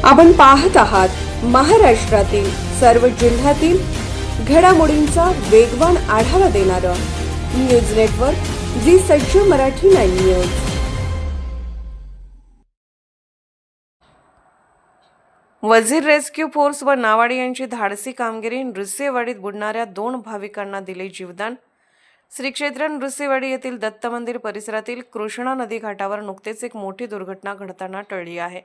आपण पाहत आहात महाराष्ट्रातील सर्व जिल्ह्यातील घडामोडींचा वेगवान आढावा देणारं न्यूज नेटवर्क जी सज्ज मराठी 9 न्यूज। वजीर रेस्क्यू फोर्स व नावाडी यांची धाडसी कामगिरी। नृसिंहवाडीत बुडणाऱ्या 2 भाविकांना दिले जीवदान। श्री क्षेत्र नृसिंहवाडी येथील दत्त मंदिर परिसरातील कृष्णा नदी घाटावर नुकतेच एक मोठी दुर्घटना घडताना टळली आहे।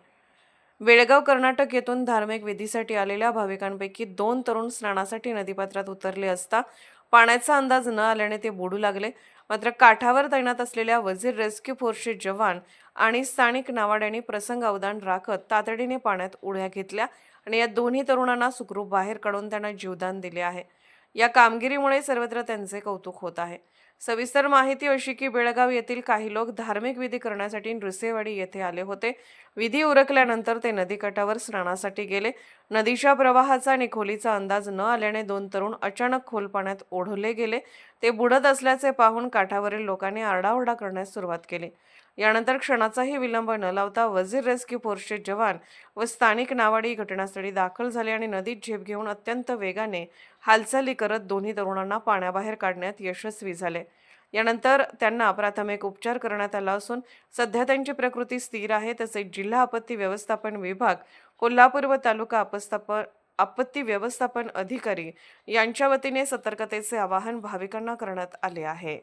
बेळगाव कर्नाटक येथून धार्मिक विधीसाठी आलेल्या भाविकांपैकी 2 तरुण स्नानासाठी नदीपात्रात उतरले असता पाण्याचा अंदाज न आल्याने ते बुडू लागले। मात्र काठावर तैनात असलेल्या वजीर रेस्क्यू फोर्सचे जवान आणि स्थानिक नावाड्यांनी प्रसंग अवधान राखत तातडीने पाण्यात उड्या घेतल्या आणि या दोन्ही तरुणांना सुखरूप बाहेर काढून त्यांना जीवदान दिले आहे। या कामगिरीमुळे सर्वत्र त्यांचे कौतुक होत आहे। सविस्तर माहिती अशी की बेळगाव येथील काही लोक धार्मिक विधी करण्यासाठी नृसिंहवाडी येथे आले होते। विधी उरकल्यानंतर ते नदीकाठावर स्नानासाठी गेले। नदीच्या प्रवाहाचा आणि खोलीचा अंदाज न आल्याने 2 तरुण अचानक खोल पाण्यात ओढवले गेले। ते बुडत असल्याचे पाहून काठावरील लोकांनी आरडाओरडा करण्यास सुरुवात केली। यानंतर क्षणाचाही विलंब न लावता वजीर रेस्क्यू फोर्सचे जवान व स्थानिक नावाडी घटनास्थळी दाखल झाले आणि नदीत झेप घेऊन अत्यंत वेगाने हालचाली करत दोन्ही तरुणांना पाण्याबाहेर काढण्यात यशस्वी झाले। यानंतर त्यांना प्राथमिक उपचार करण्यात आला असून सध्या त्यांची प्रकृती स्थिर आहे। तसेच जिल्हा आपत्ती व्यवस्थापन विभाग कोल्हापूर व तालुका आपत्ती व्यवस्थापन अधिकारी यांच्या वतीने सतर्कतेचे आवाहन भाविकांना करण्यात आले आहे।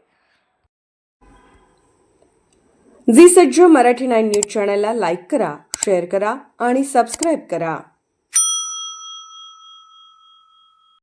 जी सज्ज मराठी 9 न्यूज चॅनलला लाईक करा, शेअर करा आणि सबस्क्राईब करा।